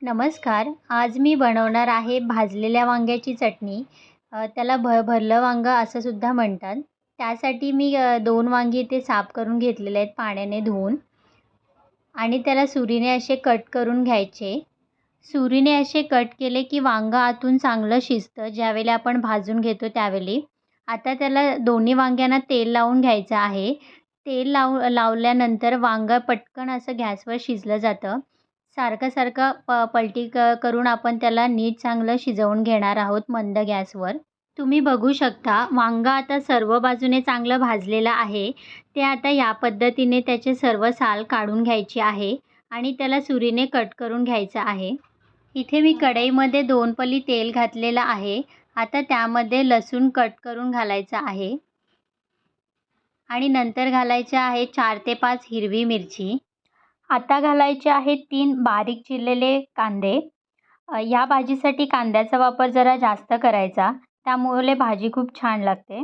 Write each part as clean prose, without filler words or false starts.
नमस्कार. आज मी बनवणार आहे भाजलेल्या वांग्याची चटणी. त्याला भरलं वांगं असं सुद्धा म्हणतात. त्यासाठी मी 2 वांगी इथे साफ करून घेतलेले आहेत पाण्याने धुवून आणि त्याला सुरीने असे कट करून घ्यायचे. सुरीने असे कट केले की वांगं आतून चांगलं शिजतं ज्यावेळेला आपण भाजून घेतो त्यावेळी. आता त्याला दोन्ही वांग्यांना तेल लावून घ्यायचं आहे. तेल लावल्यानंतर वांगं पटकन असं गॅसवर शिजलं जातं. सारखं-सारखं पलटी करून आपण त्याला नीट चांगलं शिजवून घेणार आहोत मंद गॅसवर. तुम्ही बघू शकता वांगं आता सर्व बाजूने चांगलं भाजलेलं आहे. ते आता या पद्धतीने त्याचे सर्व साल काढून घ्यायची आहे आणि त्याला सुरीने कट करून घ्यायचं आहे. इथे मी कढईमध्ये 2 पळी तेल घातलेलं आहे. आता त्यामध्ये लसूण कट करून घालायचा आहे आणि नंतर घालायचे आहे 4 ते 5 हिरवी मिरची. आता घालायचे आहेत 3 बारीक चिरलेले कांदे. या भाजीसाठी कांद्याचा वापर जरा जास्त करायचा, त्यामुळे भाजी खूप छान लागते.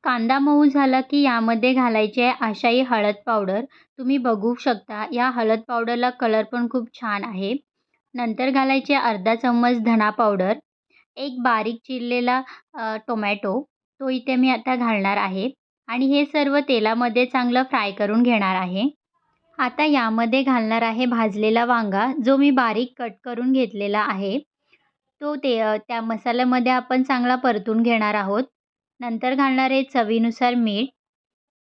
कांदा मऊ झाला की यामध्ये घालायची आहे आशाई हळद पावडर. तुम्ही बघू शकता या हळद पावडरला कलर पण खूप छान आहे. नंतर घालायचे अर्धा चम्मच धना पावडर. एक बारीक चिरलेला टोमॅटो, तो इथे मी आता घालणार आहे आणि हे सर्व तेलामध्ये चांगलं फ्राय करून घेणार आहे. आता यामध्ये घालणार आहे भाजलेला वांगा, जो मी बारीक कट करून घेतलेला आहे. तो त्या मसाल्यामध्ये आपण चांगला परतून घेणार आहोत. नंतर घालणार आहे चवीनुसार मीठ,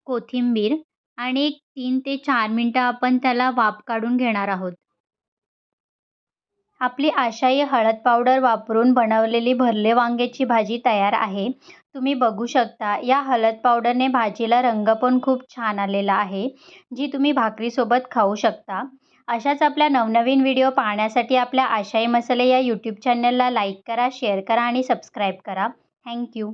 कोथिंबीर आणि एक 3 ते 4 मिनिटं आपण त्याला वाफ काढून घेणार आहोत. आपली आशाई हळद पावडर वापरून बनवलेली भरले वांग्याची भाजी तयार आहे. तुम्ही बघू शकता या हळद पावडरने भाजीला रंग पण खूप छान आलेला आहे, जी तुम्ही भाकरीसोबत खाऊ शकता. अशाच आपल्या नवनवीन व्हिडिओ पाहण्यासाठी आपल्या आशाई मसाले या यूट्यूब चॅनलला लाईक करा, शेअर करा आणि सबस्क्राईब करा. Thank you.